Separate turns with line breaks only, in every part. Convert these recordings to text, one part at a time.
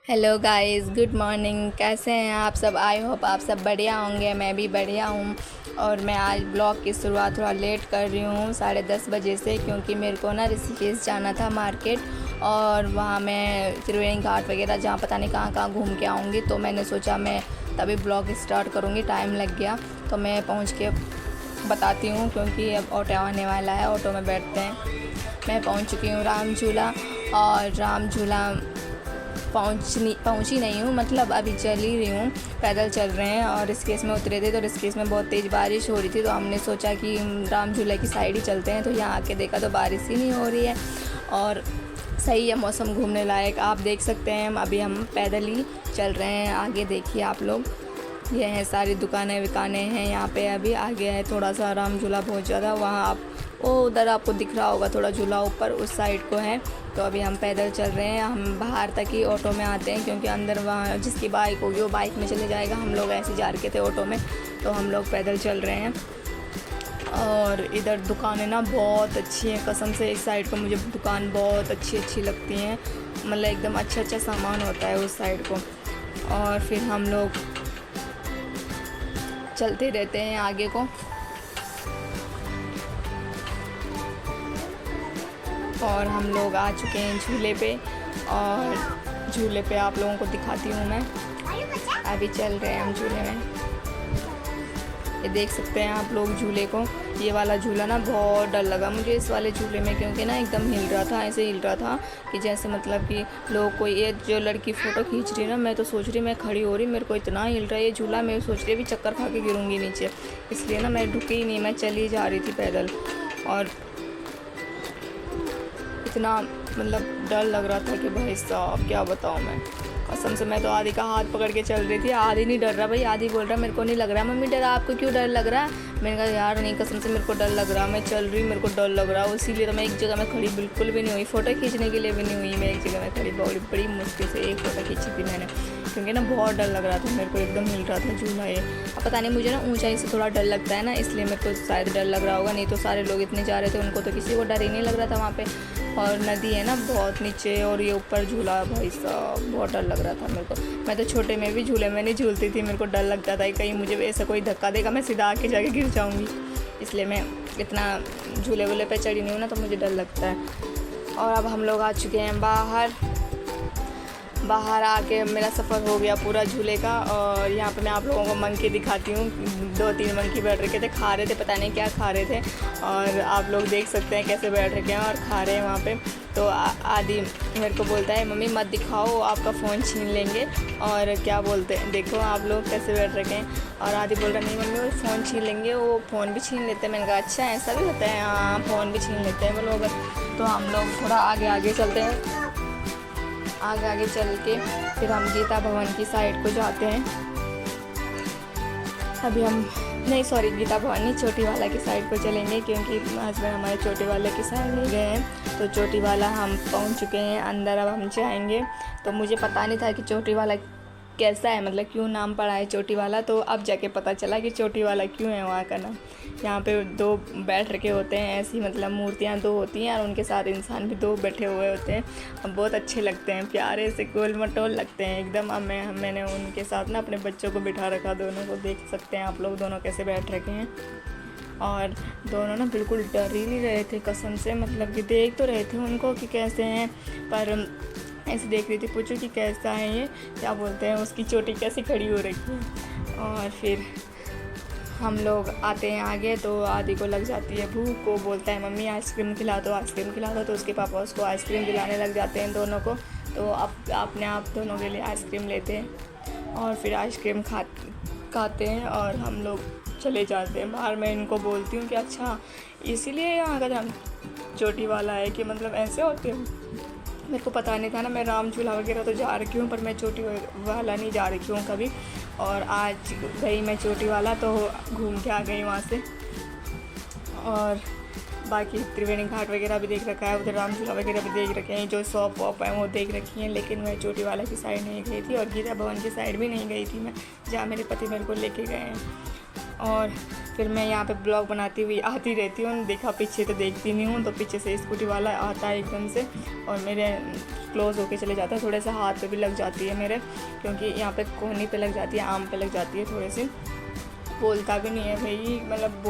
Hello guys, good morning. कैसे हैं आप सब? आई होप आप सब बढ़िया होंगे। मैं भी बढ़िया हूँ। और मैं आज ब्लॉग की शुरुआत थोड़ा लेट कर रही हूँ, 10:30 बजे से, क्योंकि मेरे को ना ऋषिकेश जाना था मार्केट। और वहाँ मैं त्रिवेणी घाट वगैरह जहाँ पता नहीं कहाँ कहाँ घूम के आऊँगी, तो मैंने सोचा मैं तभी ब्लॉग स्टार्ट करूँगी। टाइम लग गया तो मैं पहुँच के बताती हूँ, क्योंकि अब ऑटो आने वाला है, ऑटो में बैठते हैं। मैं पहुँच चुकी हूँ राम झूला। और राम झूला पहुँची नहीं हूँ, मतलब अभी चल ही रही हूँ, पैदल चल रहे हैं। और ऋषिकेश में उतरे थे तो ऋषिकेश में बहुत तेज़ बारिश हो रही थी, तो हमने सोचा कि राम झूला की साइड ही चलते हैं। तो यहाँ आके देखा तो बारिश ही नहीं हो रही है और सही है, मौसम घूमने लायक। आप देख सकते हैं अभी हम पैदल ही चल रहे हैं। आगे देखिए आप लोग, ये हैं सारी दुकानें विकाने हैं यहाँ पे। अभी आगे है थोड़ा सा राम झूला बहुत ज़्यादा, वहाँ आप वो उधर आपको दिख रहा होगा थोड़ा झूला ऊपर उस साइड को है। तो अभी हम पैदल चल रहे हैं, हम बाहर तक ही ऑटो में आते हैं, क्योंकि अंदर वहाँ जिसकी बाइक होगी वो बाइक में चले जाएगा। हम लोग ऐसे जा रहे थे ऑटो में, तो हम लोग पैदल चल रहे हैं। और इधर दुकानें ना बहुत अच्छी हैं, कसम से। इस साइड को मुझे दुकान बहुत अच्छी अच्छी लगती हैं, मतलब एकदम अच्छा अच्छा सामान होता है उस साइड को। और फिर हम लोग चलते रहते हैं आगे को। और हम लोग आ चुके हैं झूले पे, और झूले पे आप लोगों को दिखाती हूँ मैं। अभी चल रहे हैं हम झूले में, ये देख सकते हैं आप लोग झूले को। ये वाला झूला ना बहुत डर लगा मुझे इस वाले झूले में, क्योंकि ना एकदम हिल रहा था, ऐसे हिल रहा था कि जैसे मतलब कि लोग कोई, ये जो लड़की फ़ोटो खींच रही ना, मैं तो सोच रही मैं खड़ी हो रही, मेरे को इतना हिल रहा है ये झूला, मैं सोच रही अभी चक्कर खा के गिरूँगी नीचे। इसलिए ना मैं ढुकी ही नहीं, मैं चली जा रही थी पैदल। और इतना मतलब डर लग रहा था कि भाई साहब क्या बताऊँ मैं, कसम से। मैं तो आदि का हाथ पकड़ के चल रही थी। आदि नहीं डर रहा भाई, आदि बोल रहा मेरे को नहीं लग रहा। मम्मी डरा, आपको क्यों डर लग रहा है? मैंने कहा यार नहीं, कसम से मेरे को डर लग रहा, मैं चल रही, मेरे को डर लग रहा। इसीलिए तो मैं एक जगह में खड़ी बिल्कुल भी नहीं हुई, फ़ोटो खींचने के लिए भी नहीं हुई। मैं एक जगह में खड़ी बड़ी मुश्किल से एक फ़ोटो खींची थी मैंने, क्योंकि ना बहुत डर लग रहा था मेरे को, एकदम हिल रहा था झूला ये। अब पता नहीं, मुझे ना ऊंचाई से थोड़ा डर लगता है ना, इसलिए मेरे को शायद डर लग रहा होगा। नहीं तो सारे लोग इतने जा रहे थे, उनको तो किसी को डर ही नहीं लग रहा था वहाँ पे। और नदी है ना बहुत नीचे, और ये ऊपर झूला, भाई साहब बहुत डर लग रहा था मेरे को। मैं तो छोटे में भी झूले में नहीं झूलती थी, मेरे को डर लगता था कहीं मुझे ऐसा कोई धक्का देगा, मैं सीधा आके जाके गिर जाऊँगी। इसलिए मैं इतना झूले वूले पे चढ़ी नहीं हूँ ना, तो मुझे डर लगता है। और अब हम लोग आ चुके हैं बाहर आके मेरा सफ़र हो गया पूरा झूले का। और यहाँ पे मैं आप लोगों को मंकी दिखाती हूँ। 2-3 मंकी बैठ रखे थे, खा रहे थे, पता नहीं क्या खा रहे थे। और आप लोग देख सकते हैं कैसे बैठ रखे हैं और खा रहे हैं वहाँ पे। तो आदि मेरे को बोलता है मम्मी मत दिखाओ, आपका फ़ोन छीन लेंगे। और क्या बोलते हैं, देखो आप लोग कैसे बैठ रखे हैं। और आदि बोल रहा नहीं मम्मी वो फ़ोन छीन लेंगे, वो फ़ोन भी छीन लेते हैं। मैंने कहा अच्छा ऐसा भी होता है? हाँ, फ़ोन भी छीन लेते हैं वो लोग। तो हम लोग थोड़ा आगे चलते हैं, आगे चल के फिर हम गीता भवन की साइड को जाते हैं। अभी हम नहीं, सॉरी, गीता भवन नहीं, चोटी वाला की साइड को चलेंगे, क्योंकि हस्बैंड हमारे चोटी वाले की साइड नहीं गए हैं। तो चोटी वाला हम पहुंच चुके हैं अंदर, अब हम जाएंगे। तो मुझे पता नहीं था कि चोटी वाला कैसा है, मतलब क्यों नाम पड़ा है चोटी वाला। तो अब जाके पता चला कि चोटी वाला क्यों है वहाँ का नाम। यहाँ पे 2 बैठ रखे होते हैं, ऐसी मतलब मूर्तियाँ 2 होती हैं, और उनके साथ इंसान भी 2 बैठे हुए होते हैं। अब बहुत अच्छे लगते हैं, प्यारे से गोल मटोल लगते हैं एकदम। अब मैंने उनके साथ ना अपने बच्चों को बिठा रखा, दोनों को देख सकते हैं आप लोग, दोनों कैसे बैठ रखे हैं। और दोनों ना बिल्कुल डर ही नहीं रहे थे, कसम से। मतलब कि देख तो रहे थे उनको कि कैसे हैं, पर ऐसे देख रही थी, पूछो कि कैसा है ये, क्या बोलते हैं, उसकी चोटी कैसी खड़ी हो रखी है। और फिर हम लोग आते हैं आगे, तो आदि को लग जाती है भूख, को बोलता है मम्मी आइसक्रीम खिला दो, आइसक्रीम खिला दो। तो उसके पापा उसको आइसक्रीम दिलाने लग जाते हैं दोनों को। तो अपने आप दोनों के लिए आइसक्रीम लेते हैं, और फिर आइसक्रीम खाते हैं, और हम लोग चले जाते हैं बाहर। मैं इनको बोलती हूँ कि अच्छा इसीलिए यहाँ का नाम चोटी वाला है, कि मतलब ऐसे होते हो। मेरे को पता नहीं था ना, मैं राम झूला वगैरह तो जा रखी हूँ, पर मैं चोटी वाला नहीं जा रखी हूँ कभी। और आज गई मैं चोटी वाला, तो घूम के आ गई वहाँ से। और बाकी त्रिवेणी घाट वगैरह भी देख रखा है, उधर राम झूला वगैरह भी देख रखे हैं, जो शॉप वॉप है वो देख रखी हैं। लेकिन मैं चोटी वाला की साइड नहीं गई थी, और गीता भवन की साइड भी नहीं गई थी मैं, जहाँ मेरे पति मेरे को लेके गए हैं। और फिर मैं यहाँ पे ब्लॉग बनाती हुई आती रहती हूँ, देखा पीछे तो देखती नहीं हूँ, तो पीछे से स्कूटी वाला आता है एकदम से और मेरे क्लोज़ होके चले जाता है, थोड़े से हाथ पे भी लग जाती है मेरे, क्योंकि यहाँ पे कोहनी पे लग जाती है, आम पे लग जाती है थोड़ी सी। बोलता भी नहीं है भाई, मतलब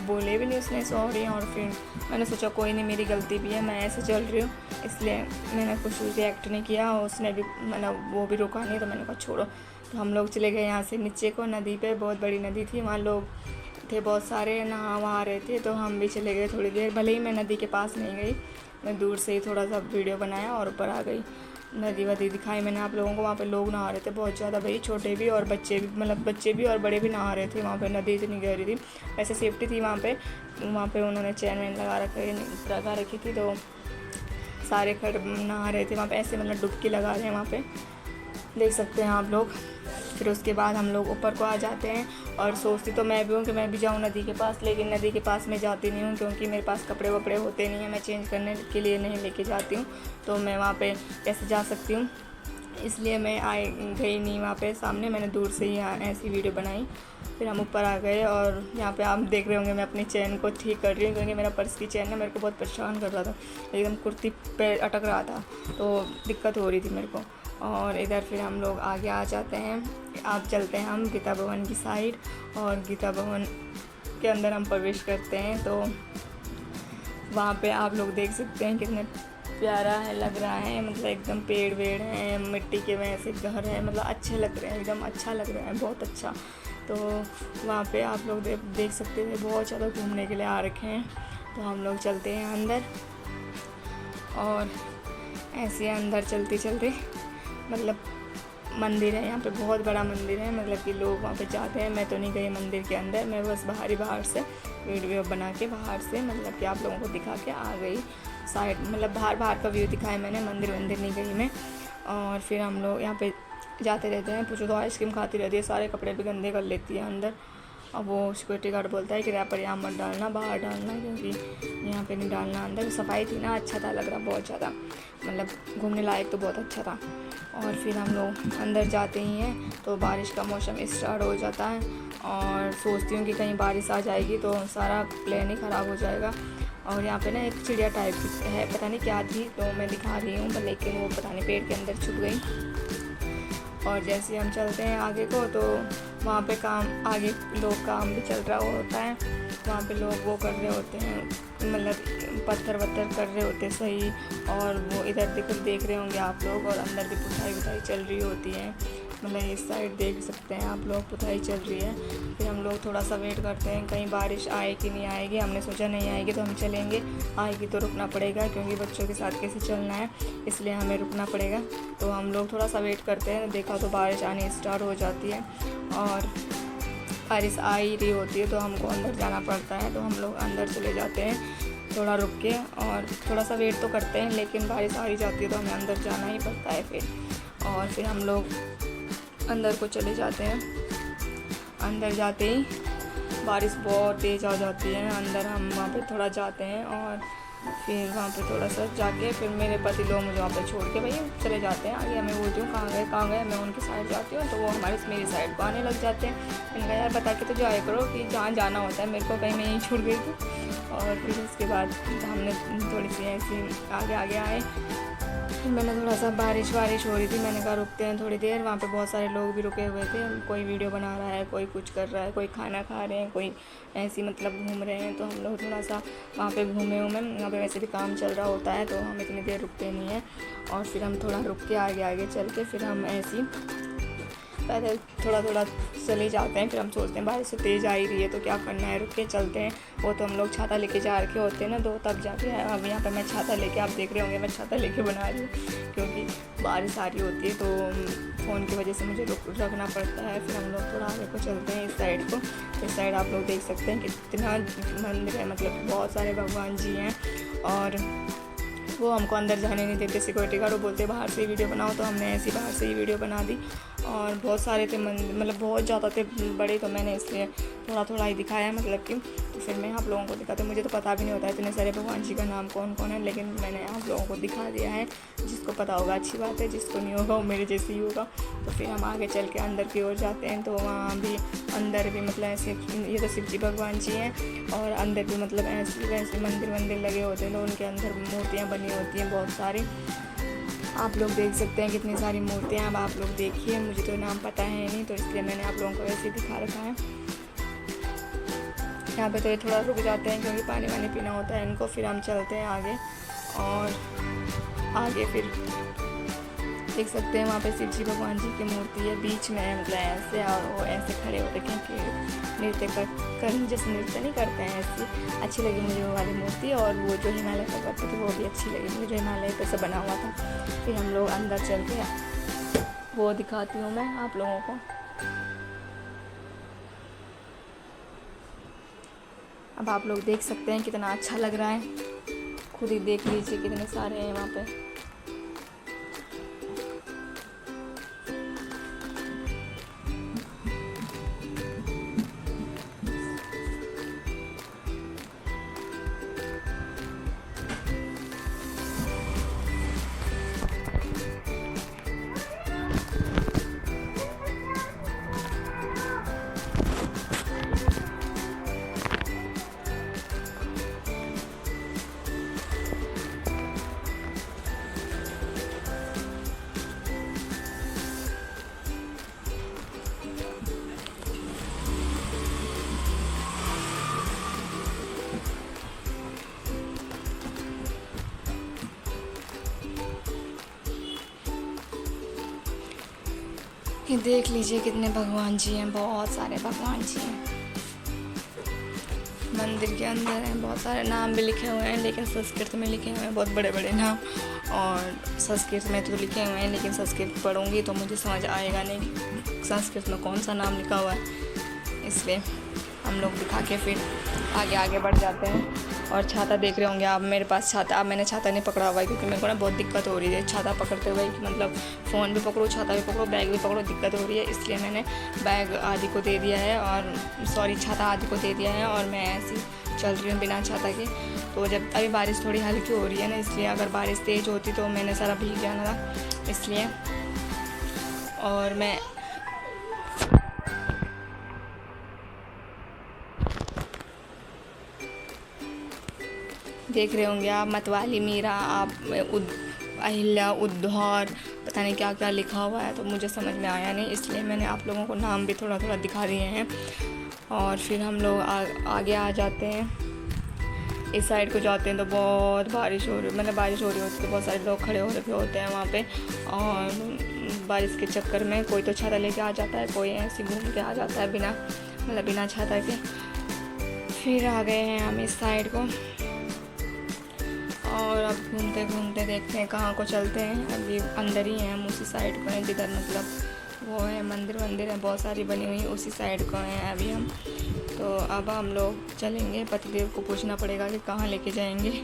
बोले भी नहीं उसने सॉरी, और फिर मैंने सोचा कोई नहीं, मेरी गलती भी है, मैं ऐसे चल रही हूँ, इसलिए मैंने कुछ रिएक्ट नहीं किया। उसने भी मतलब वो भी रोका नहीं, तो मैंने कहा छोड़ो। तो हम लोग चले गए यहाँ से नीचे को, नदी पे, बहुत बड़ी नदी थी, वहाँ लोग थे बहुत सारे नहा वहाँ रहे थे, तो हम भी चले गए थोड़ी देर। भले ही मैं नदी के पास नहीं गई, मैं दूर से ही थोड़ा सा वीडियो बनाया और ऊपर आ गई। नदी वदी दिखाई मैंने आप लोगों को। वहाँ पे लोग नहा रहे थे बहुत ज़्यादा भाई, छोटे भी और बच्चे भी, मतलब बच्चे भी और बड़े भी नहा रहे थे। वहाँ पे नदी इतनी गहरी थी, वैसे सेफ्टी थी वहाँ पे उन्होंने चैन वैन लगा रखी थी, तो सारे खड़ नहा रहे थे वहाँ पे ऐसे, मतलब डुबकी लगा रहे हैं वहाँ पे, देख सकते हैं आप लोग। फिर उसके बाद हम लोग ऊपर को आ जाते हैं, और सोचती तो मैं भी हूँ कि मैं भी जाऊँ नदी के पास, लेकिन नदी के पास मैं जाती नहीं हूँ, क्योंकि मेरे पास कपड़े वपड़े होते नहीं हैं, मैं चेंज करने के लिए नहीं लेके जाती हूँ, तो मैं वहाँ पे कैसे जा सकती हूँ, इसलिए मैं गई नहीं वहाँ पे। सामने मैंने दूर से ही ऐसी वीडियो बनाई। फिर हम ऊपर आ गए, और यहाँ पे आप देख रहे होंगे मैं अपनी चैन को ठीक कर रही हूँ, क्योंकि मेरा पर्स की चैन ना मेरे को बहुत परेशान कर रहा था, एकदम कुर्ती पे अटक रहा था, तो दिक्कत हो रही थी मेरे को। और इधर फिर हम लोग आगे आ जाते हैं, आप चलते हैं हम गीता भवन की साइड, और गीता भवन के अंदर हम प्रवेश करते हैं। तो वहाँ पे आप लोग देख सकते हैं कितने प्यारा है, लग रहा है, मतलब एकदम पेड़ वेड़ हैं, मिट्टी के वैसे घर है, मतलब अच्छे लग रहे हैं, एकदम अच्छा लग रहा है, बहुत अच्छा। तो वहाँ पे आप लोग देख सकते हैं बहुत ज़्यादा घूमने के लिए आ रखे हैं। तो हम लोग चलते हैं अंदर, और ऐसे अंदर चलते चलते, मतलब मंदिर है यहाँ पे, बहुत बड़ा मंदिर है, मतलब कि लोग वहाँ पे जाते हैं। मैं तो नहीं गई मंदिर के अंदर, मैं बस बाहर से वीडियो बना के बाहर से, मतलब कि आप लोगों को दिखा के आ गई साइड, मतलब बाहर का व्यू दिखाया मैंने, मंदिर नहीं गई मैं। और फिर हम लोग यहाँ पे जाते रहते हैं, पूछो तो आइसक्रीम खाती रहती है, सारे कपड़े भी गंदे कर लेती है अंदर। अब वो सिक्योरिटी गार्ड बोलता है कि रैपर यहाँ मत डालना, बाहर डालना, क्योंकि यहाँ पे नहीं डालना। अंदर सफाई थी ना, अच्छा था, लग रहा बहुत ज़्यादा, मतलब घूमने लायक तो बहुत अच्छा था। और फिर हम लोग अंदर जाते ही हैं तो बारिश का मौसम स्टार्ट हो जाता है, और सोचती हूँ कि कहीं बारिश आ जाएगी तो सारा प्लान ही ख़राब हो जाएगा। और यहाँ पे ना एक चिड़िया टाइप की है, पता नहीं क्या थी, तो मैं दिखा रही हूँ, लेकिन वो पता नहीं पेड़ के अंदर छुप गई। और जैसे हम चलते हैं आगे को, तो वहाँ पे आगे लोग काम भी चल रहा होता है, वहाँ पे लोग वो कर रहे होते हैं, मतलब पत्थर वत्थर कर रहे होते हैं सही। और वो इधर देख रहे होंगे आप लोग, और अंदर भी पुताई चल रही होती है, मतलब इस साइड देख सकते हैं आप लोग, पुताई चल रही है। फिर हम लोग थोड़ा सा वेट करते हैं कहीं बारिश आए कि नहीं आएगी। हमने सोचा नहीं आएगी तो हम चलेंगे, आएगी तो रुकना पड़ेगा, क्योंकि बच्चों के साथ कैसे चलना है, इसलिए हमें रुकना पड़ेगा। तो हम लोग थोड़ा सा वेट करते हैं, देखा तो बारिश आनी स्टार्ट हो जाती है, और बारिश आ ही रही होती है, तो हमको अंदर जाना पड़ता है। तो हम लोग अंदर चले जाते हैं थोड़ा रुक के, और थोड़ा सा वेट तो करते हैं, लेकिन बारिश आ ही जाती है तो हमें अंदर जाना ही पड़ता है फिर। और फिर हम लोग अंदर को चले जाते हैं। अंदर जाते ही बारिश बहुत तेज़ आ जाती है, अंदर हम वहाँ पे थोड़ा जाते हैं, और फिर वहाँ पे थोड़ा सा जाके फिर मेरे पति लोग मुझे वहाँ पे छोड़ के भैया चले जाते हैं आगे। मैं बोलती हूँ कहाँ गए, मैं उनकी साइड जाती हूँ, तो वो मेरी साइड को आने लग जाते हैं। मैंने कहा यार बता के तो जाया करो कि जहाँ जाना होता है, मेरे को कहीं मैं यहीं छूट गई थी। और फिर उसके बाद हमने थोड़ी सी ऐसी आगे आए, फिर मैंने थोड़ा सा बारिश हो रही थी, मैंने कहा रुकते हैं थोड़ी देर। वहाँ पे बहुत सारे लोग भी रुके हुए थे, कोई वीडियो बना रहा है, कोई कुछ कर रहा है, कोई खाना खा रहे हैं, कोई ऐसी मतलब घूम रहे हैं। तो हम लोग थोड़ा सा वहाँ पे घूमे वहाँ पे वैसे भी काम चल रहा होता है, तो हम इतनी देर रुकते नहीं हैं। और फिर हम थोड़ा रुक के आगे चल के फिर हम ऐसी पैदल थोड़ा चले जाते हैं। फिर हम सोचते हैं बारिश से तेज़ आ ही रही है तो क्या करना है, रुक के चलते हैं। वो तो हम लोग छाता लेके जा रखे होते हैं ना, तो तब जाके अब यहाँ पे मैं छाता लेके, आप देख रहे होंगे मैं छाता लेके बना रही हूँ, क्योंकि बारिश आ रही होती है तो फ़ोन की वजह से मुझे रखना पड़ता है। फिर हम लोग थोड़ा आगे को चलते हैं इस साइड को। इस साइड आप लोग देख सकते हैं कितना मंदिर है, मतलब बहुत सारे भगवान जी हैं, और वो हमको अंदर जाने नहीं देते सिक्योरिटी गार्ड। वो बोलते बाहर से ही वीडियो बनाओ, तो हमने ऐसी बाहर से ही वीडियो बना दी। और बहुत सारे थे मंदिर, मतलब बहुत ज़्यादा थे बड़े, तो मैंने इसलिए थोड़ा थोड़ा ही दिखाया, मतलब कि तो फिर मैं आप लोगों को दिखाती हूँ। मुझे तो पता भी नहीं होता इतने सारे भगवान जी का नाम कौन कौन है, लेकिन मैंने आप लोगों को दिखा दिया है। जिसको पता होगा अच्छी बात है, जिसको नहीं होगा वो मेरे जैसे ही होगा। तो फिर हम आगे चल के अंदर की ओर जाते हैं। तो वहाँ भी अंदर भी मतलब ऐसे, ये तो शिव जी भगवान जी हैं, और अंदर भी मतलब ऐसे वैसे मंदिर लगे होते हैं, तो उनके अंदर मूर्तियाँ बनी होती हैं बहुत सारी। आप लोग देख सकते हैं कितनी सारी मूर्तियाँ। अब आप लोग देखिए, मुझे तो नाम पता है नहीं, तो इसलिए मैंने आप लोगों को ऐसे ही दिखा रखा है। यहाँ पे तो ये थोड़ा रुक जाते हैं क्योंकि पानी वानी पीना होता है इनको। फिर हम चलते हैं आगे, और आगे फिर देख सकते हैं वहाँ पे शिव जी भगवान जी की मूर्ति है बीच में, मतलब ऐसे, और वो ऐसे खड़े होते हैं कि नृत्य कर जैसे नृत्य नहीं करते हैं, ऐसी अच्छी लगी मुझे वो वाली मूर्ति। और वो जो हिमालय पर करते थे वो भी अच्छी लगी मुझे, हिमालय पर से बना हुआ था। फिर हम लोग अंदर चल के वो दिखाती हूँ मैं आप लोगों को। अब आप लोग देख सकते हैं कितना अच्छा लग रहा है, खुद ही देख लीजिए कितने सारे हैं वहाँ पे। ये देख लीजिए कितने भगवान जी हैं, बहुत सारे भगवान जी हैं मंदिर के अंदर हैं। बहुत सारे नाम भी लिखे हुए हैं, लेकिन संस्कृत में लिखे हुए हैं, बहुत बड़े बड़े नाम। और संस्कृत में तो लिखे हुए हैं, लेकिन संस्कृत पढ़ूंगी तो मुझे समझ आएगा नहीं संस्कृत में कौन सा नाम लिखा हुआ है। इसलिए हम लोग दिखा के फिर आगे बढ़ जाते हैं। और छाता देख रहे होंगे आप मेरे पास छाता, अब मैंने छाता नहीं पकड़ा हुआ है क्योंकि मेरे को ना बहुत दिक्कत हो रही है छाता पकड़ते हुए, कि मतलब फ़ोन भी पकड़ो, छाता भी पकड़ो, बैग भी पकड़ो, दिक्कत हो रही है। इसलिए मैंने बैग आदि को दे दिया है, और सॉरी छाता आदि को दे दिया है, और मैं ऐसी चल रही हूँ बिना छाता के। तो जब अभी बारिश थोड़ी हल्की हो रही है ना, इसलिए अगर बारिश तेज़ होती तो मैंने सारा भीग जाना था, इसलिए। और मैं देख रहे होंगे आप मतवाली मीरा, आप अहिल्या, उद्धार, पता नहीं क्या क्या लिखा हुआ है, तो मुझे समझ में आया नहीं, इसलिए मैंने आप लोगों को नाम भी थोड़ा थोड़ा दिखा दिए हैं। और फिर हम लोग आगे आ जाते हैं। इस साइड को जाते हैं तो बहुत बारिश हो रही, मतलब बारिश हो रही होती है, तो बहुत सारे लोग खड़े हो रखे होते हैं वहाँ पे। और बारिश के चक्कर में कोई तो छाता लेके आ जाता है, कोई ऐसे घूम के आ जाता है बिना छाता के। फिर आ गए हैं हम इस साइड को, और अब घूमते घूमते देखते हैं कहाँ को चलते हैं। अभी अंदर ही हैं हम, उसी साइड को हैं जिधर मतलब वो है मंदिर है, बहुत सारी बनी हुई, उसी साइड को हैं अभी हम। तो अब हम लोग चलेंगे, पतिदेव को पूछना पड़ेगा कि कहाँ लेके जाएंगे।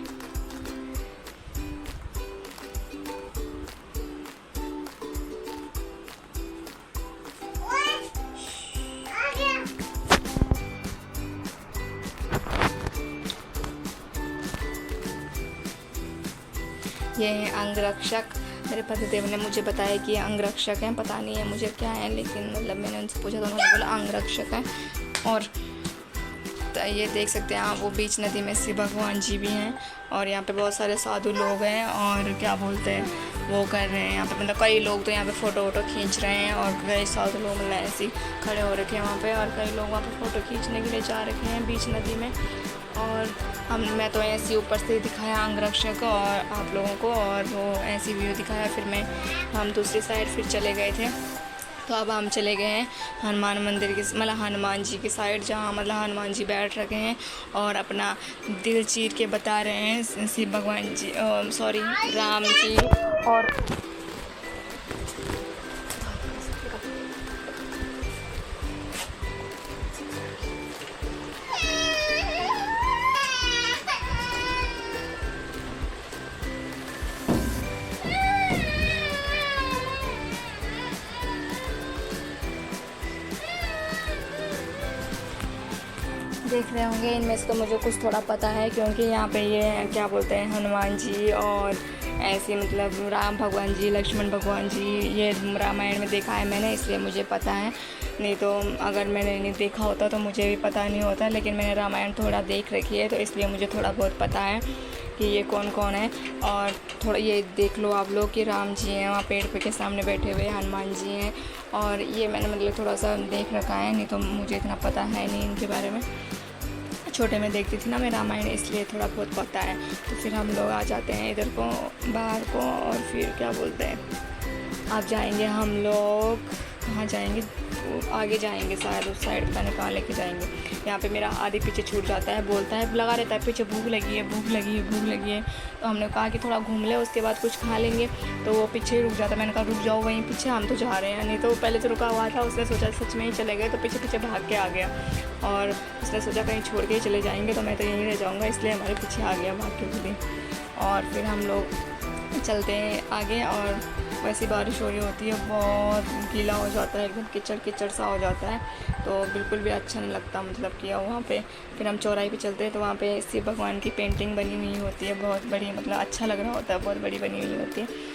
ये है अंगरक्षक, मेरे पतिदेव ने मुझे बताया कि ये अंगरक्षक हैं, पता नहीं है मुझे क्या है, लेकिन मतलब मैंने उनसे पूछा तो उन्होंने बोला अंगरक्षक हैं। और ये देख सकते हैं आप, वो बीच नदी में शिव भगवान जी भी हैं, और यहाँ पे बहुत सारे साधु लोग हैं, और क्या बोलते हैं वो कर रहे हैं यहाँ पे, मतलब कई लोग तो यहाँ पे फ़ोटो वोटो खींच रहे हैं, और कई साधु लोग मतलब ऐसे ही खड़े हो रखे हैं वहाँ पे, और कई लोग वहाँ पे फ़ोटो खींचने के लिए जा रखे हैं बीच नदी में। और मैं तो ऐसे ऊपर से दिखाया अंगरक्षक और आप लोगों को, और वो ऐसी व्यू दिखाया। फिर हम दूसरी साइड फिर चले गए थे। तो अब हम चले गए हैं हनुमान मंदिर की, मतलब हनुमान जी की साइड, जहाँ मतलब हनुमान जी बैठ रखे हैं और अपना दिल चीर के बता रहे हैं शिव भगवान जी, सॉरी राम जी। और देख रहे होंगे, इनमें से तो मुझे कुछ थोड़ा पता है क्योंकि यहाँ पे ये क्या बोलते हैं हनुमान जी और ऐसे मतलब राम भगवान जी, लक्ष्मण भगवान जी, ये रामायण में देखा है मैंने, इसलिए मुझे पता है। नहीं तो अगर मैंने नहीं देखा होता तो मुझे भी पता नहीं होता, लेकिन मैंने रामायण थोड़ा देख रखी है तो इसलिए मुझे थोड़ा बहुत पता है कि ये कौन कौन है। और थोड़ा ये देख लो आप लोग कि राम जी हैं वहाँ पेड़ पे के सामने बैठे हुए, हनुमान जी हैं, और ये मैंने मतलब थोड़ा सा देख रखा है, नहीं तो मुझे इतना पता है नहीं इनके बारे में। छोटे में देखती थी ना मैं रामायण, इसलिए थोड़ा बहुत पता है। तो फिर हम लोग आ जाते हैं इधर को बाहर को, और फिर क्या बोलते हैं आप जाएंगे हम लोग कहाँ जाएंगे, आगे जाएंगे शायद उस साइड, पता नहीं कहाँ लेके जाएंगे। यहाँ पे मेरा आधे पीछे छूट जाता है, बोलता है लगा रहता है पीछे भूख लगी है भूख लगी है भूख लगी है। तो हमने कहा कि थोड़ा घूम ले उसके बाद कुछ खा लेंगे, तो वो पीछे ही रुक जाता है। मैंने कहा रुक जाओ वहीं पीछे, हम तो जा रहे हैं। नहीं तो पहले से रुका हुआ था, उसने सोचा सच में ही चले गए तो पीछे पीछे भाग के आ गया, और उसने सोचा कहीं छोड़ के ही चले जाएंगे तो मैं तो यहीं रह जाऊँगा, इसलिए हमारे पीछे आ गया भाग के खुद ही। और फिर हम लोग चलते हैं आगे, और वैसी बारिश हो रही होती है, बहुत गीला हो जाता है, एकदम कीचड़ कीचड़ सा हो जाता है, तो बिल्कुल भी अच्छा नहीं लगता मतलब किया वहाँ पे। फिर हम चौराहे पे चलते हैं तो वहाँ पे शिव भगवान की पेंटिंग बनी हुई होती है, बहुत बड़ी, मतलब अच्छा लग रहा होता है, बहुत बड़ी बनी हुई होती है।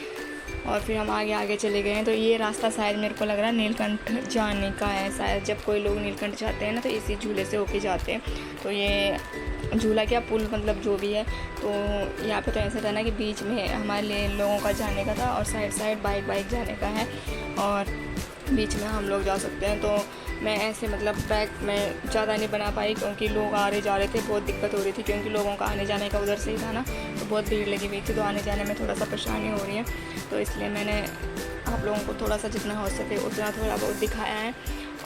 और फिर हम आगे चले गए हैं। तो ये रास्ता शायद मेरे को लग रहा है नीलकंठ जाने का है शायद, जब कोई लोग नीलकंठ जाते हैं ना तो इसी झूले से होके जाते हैं। तो ये झूला क्या पुल मतलब जो भी है, तो यहाँ पे तो ऐसा था ना कि बीच में हमारे लोगों का जाने का था और साइड साइड बाइक जाने का है, और बीच में हम लोग जा सकते हैं। तो मैं ऐसे मतलब बैग में ज़्यादा नहीं बना पाई क्योंकि लोग आ रहे जा रहे थे, बहुत दिक्कत हो रही थी क्योंकि लोगों का आने जाने का उधर से ही था ना, तो बहुत भीड़ लगी हुई थी, तो आने जाने में थोड़ा सा परेशानी हो रही है। तो इसलिए मैंने आप लोगों को थोड़ा सा जितना हो सके उतना थोड़ा बहुत दिखाया है,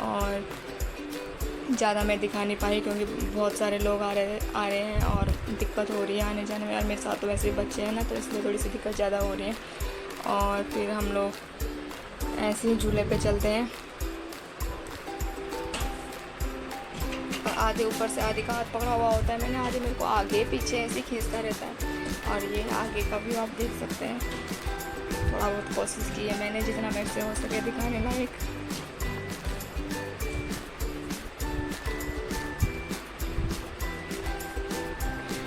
और ज़्यादा मैं दिखा नहीं पाई क्योंकि बहुत सारे लोग आ रहे हैं और दिक्कत हो रही है आने जाने में, और मेरे साथ तो वैसे भी बच्चे हैं ना, तो इसलिए थोड़ी सी दिक्कत ज़्यादा हो रही है। और फिर हम लोग ऐसे ही झूले पे चलते हैं, और आधे ऊपर से आधे का हाथ पकड़ा हुआ होता है मैंने, आधे मेरे को आगे पीछे ऐसे खींचता रहता है। और ये आगे का भी आप देख सकते हैं, थोड़ा बहुत कोशिश की है मैंने जितना मेरे से हो सके दिखाने लायक।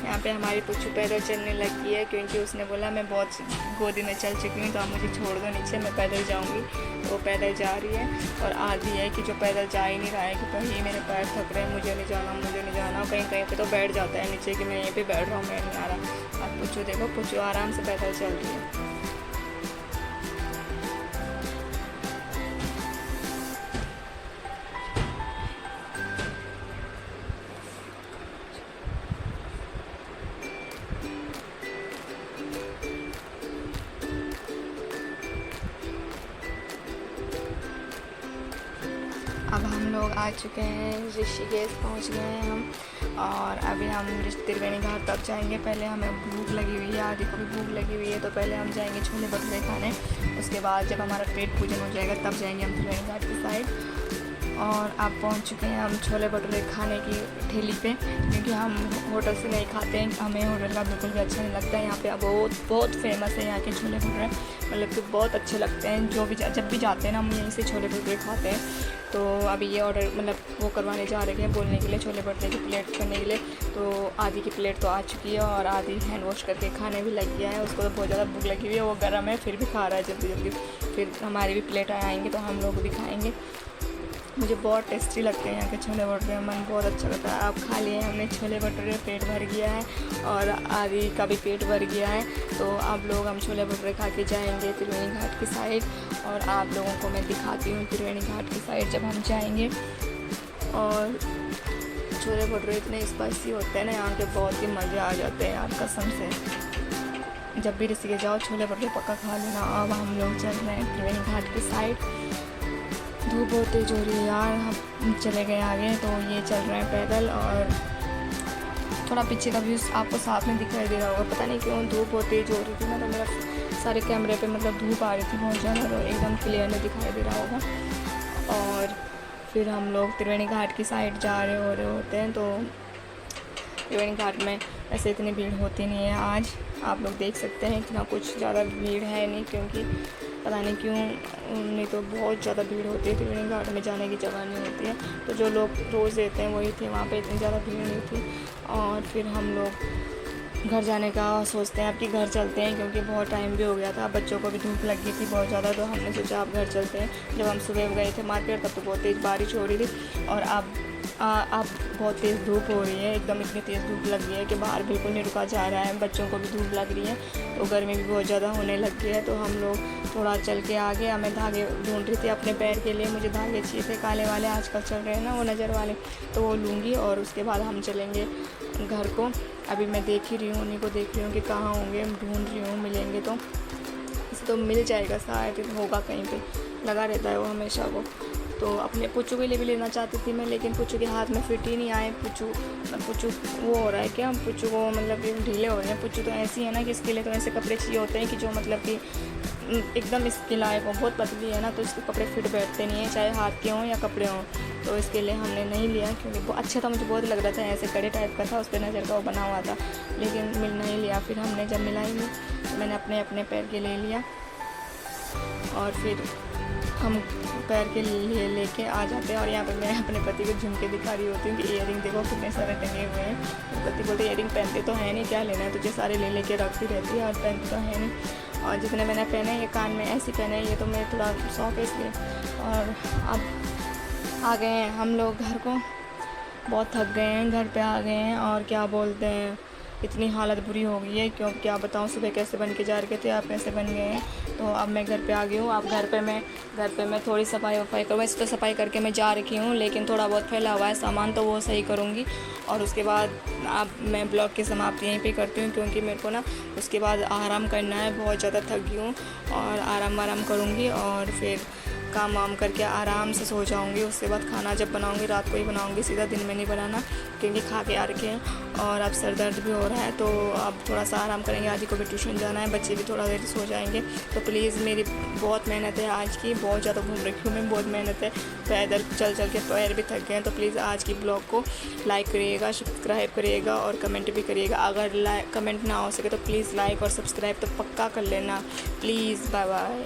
यहाँ पे हमारी पुच्चू पैदल चलने लगी है क्योंकि उसने बोला मैं बहुत गोदी में चल चुकी हूँ तो आप मुझे छोड़ दो नीचे, मैं पैदल जाऊँगी। तो वो पैदल जा रही है, और आधी है कि जो पैदल जा ही नहीं रहा है कि कहीं मेरे पैर थक रहे हैं, मुझे नहीं जाना मुझे नहीं जाना। कहीं कहीं पे तो बैठ जाता है नीचे कि मैं यहीं पे बैठ रहा हूँ, मैं नहीं आ रहा। अब पुच्चू देखो, पुच्चू आराम से पैदल चल रही है। अब हम लोग आ चुके हैं ऋषिकेश, पहुंच गए हैं हम, और अभी हम त्रिवेणी घाट तक जाएंगे। पहले हमें भूख लगी हुई है, आदि को भी भूख लगी हुई है, तो पहले हम जाएंगे छोले भटूरे खाने। उसके बाद जब हमारा पेट पूजन हो जाएगा तब जाएंगे हम त्रिवेणी घाट की साइड। और अब पहुंच चुके हैं हम छोले भटूरे खाने की ठेली पे, क्योंकि हम होटल से नहीं खाते हैं, हमें होटल का बिल्कुल भी अच्छा नहीं लगता है। यहाँ पे बहुत फेमस है यहाँ के छोले भटूरे, मतलब कि बहुत अच्छे लगते हैं। जब भी जाते हैं ना हम यहीं से छोले भटूरे खाते हैं। तो अभी ये ऑर्डर मतलब वो करवाने जा रहे हैं, बोलने के लिए छोले भटूरे की प्लेट करने के लिए। तो आधी की प्लेट तो आ चुकी है और आधी हैंड वॉश करके खाने भी लग गया है। उसको तो बहुत ज़्यादा भूख लगी हुई है, वो गर्म है फिर भी खा रहा है जल्दी जल्दी। फिर हमारी भी प्लेट आएंगी तो हम लोग भी खाएँगे। मुझे बहुत टेस्टी लगते हैं यहाँ के छोले भटूरे, मन बहुत अच्छा लगता है। अब खा लिए हमने छोले भटूरे, पेट भर गया है, और आदि का भी पेट भर गया है। तो आप लोग हम छोले भटूरे खा के जाएंगे त्रिवेणी घाट की साइड, और आप लोगों को मैं दिखाती हूँ त्रिवेणी घाट की साइड जब हम जाएंगे। और छोले भटूरे इतने स्पाइसी होते हैं ना यहाँ के, बहुत ही मज़े आ जाते हैं यार कसम से। जब भी ऋषिकेश जाओ छोले भटूरे पक्का खा लेना। अब हम लोग चल रहे हैं त्रिवेणी घाट की साइड। धूप बहुत तेज हो रही है यार, हम चले गए आगे, तो ये चल रहे हैं पैदल। और थोड़ा पीछे का व्यू आपको साथ में दिखाई दे रहा होगा, पता नहीं क्यों धूप बहुत तेज हो रही थी ना, तो मेरा सारे कैमरे पे मतलब धूप आ रही थी बहुत ज़्यादा, तो एकदम क्लियर नहीं दिखाई दे रहा होगा। और फिर हम लोग त्रिवेणी घाट की साइड जा रहे होते हैं। तो त्रिवेणी घाट में ऐसे इतनी भीड़ होती नहीं है आज, आप लोग देख सकते हैं इतना कुछ ज़्यादा भीड़ है नहीं, क्योंकि पता नहीं क्यों, नहीं तो बहुत ज़्यादा भीड़ होती है, त्रिवेणी घाट में जाने की जगह नहीं होती है। तो जो लोग रोज़ देते हैं वही थे, वहाँ पे इतनी ज़्यादा भीड़ नहीं थी। और फिर हम लोग घर जाने का सोचते हैं अब कि घर चलते हैं, क्योंकि बहुत टाइम भी हो गया था, बच्चों को भी धूप लग गई थी बहुत ज़्यादा। तो हमने सोचा अब घर चलते हैं। जब हम सुबह गए थे मार्केट तब तो बहुत तेज़ बारिश हो रही थी, और अब बहुत तेज़ धूप हो रही है, एकदम इतनी तेज़ धूप लग गई है कि बाहर बिल्कुल नहीं रुका जा रहा है। बच्चों को भी धूप लग रही है, तो गर्मी भी बहुत ज़्यादा होने लग गई है। तो हम लोग थोड़ा चल के आ गए। मैं धागे ढूंढ रही थी अपने पैर के लिए, मुझे धागे चाहिए थे काले वाले, आजकल चल रहे हैं ना वो नज़र वाले, तो वो लूँगी और उसके बाद हम चलेंगे घर को। अभी मैं देख ही रही हूँ, उन्हीं को देख रही हूँ कि कहाँ होंगे, ढूंढ रही हूँ, मिलेंगे तो इसे तो मिल जाएगा, शायद होगा कहीं पे, लगा रहता है वो हमेशा वो। तो अपने पुच्चू के लिए भी लेना चाहती थी मैं, लेकिन पुच्चू के हाथ में फिट ही नहीं आए। पुच्चू वो हो रहा है क्या, पुच्चू को मतलब कि ढीले हो रहे हैं। पुच्चू तो ऐसी है ना कि इसके लिए तो ऐसे कपड़े चाहिए होते हैं कि जो मतलब कि एकदम इसके लायक हो। बहुत पतली है ना, तो इसके कपड़े फिट बैठते नहीं हैं, चाहे हाथ के हों या कपड़े हों। तो इसके लिए हमने नहीं लिया, क्योंकि वो अच्छा था, मुझे बहुत लग रहा था, ऐसे कड़े टाइप का था, उस पर नज़र का वो बना हुआ था, लेकिन मिल नहीं लिया। फिर हमने जब मिला ही नहीं, तो मैंने अपने पैर के ले लिया, और फिर हम पैर के लिए लेके आ जाते हैं। और यहाँ पे मैं अपने पति को झुमके दिखा रही होती हूँ कि ईयरिंग देखो कितने सारे टंगे हुए हैं। तो पति बोलते ईयरिंग पहनते तो है नहीं, क्या लेना है तुझे, सारे ले लेके रखती रहती है, और पहनते तो है नहीं। और जितने मैंने पहने, ये कान में ऐसे पहने, ये तो मेरे थोड़ा शौक है इसलिए। और अब आ गए हैं हम लोग घर को, बहुत थक गए हैं, घर पे आ गए हैं। और क्या बोलते हैं, इतनी हालत बुरी हो गई है, क्यों क्या बताऊँ, सुबह कैसे बन के जा रहे थे, आप कैसे बन गए हैं। तो अब मैं घर पे आ गई हूँ। अब घर पे मैं थोड़ी सफाई वफाई करूँ। वैसे तो सफाई करके मैं जा रखी हूँ, लेकिन थोड़ा बहुत फैला हुआ है सामान, तो वो सही करूँगी। और उसके बाद अब मैं ब्लॉग की समाप्ति यहीं पे करती हूँ, क्योंकि मेरे को ना उसके बाद आराम करना है, बहुत ज़्यादा थक गई हूँ। और आराम करूँगी, और फिर काम वाम करके आराम से सो जाऊँगी। उसके बाद खाना जब बनाऊँगी रात को ही बनाऊँगी, सीधा दिन में नहीं बनाना, क्योंकि खा के आ रखे हैं। और अब सर दर्द भी हो रहा है, तो अब थोड़ा सा आराम करेंगे। आज ही को भी ट्यूशन जाना है, बच्चे भी थोड़ा देर सो जाएंगे। तो प्लीज़, मेरी बहुत मेहनत है आज की, बहुत ज़्यादा घूम रखी हूँ मैं, बहुत मेहनत है, पैदल चल के पैर भी थक गए हैं। तो प्लीज़ आज की ब्लॉग को लाइक करिएगा, सब्सक्राइब करिएगा, और कमेंट भी करिएगा। अगर कमेंट ना हो सके तो प्लीज़ लाइक और सब्सक्राइब तो पक्का कर लेना प्लीज़। Bye bye.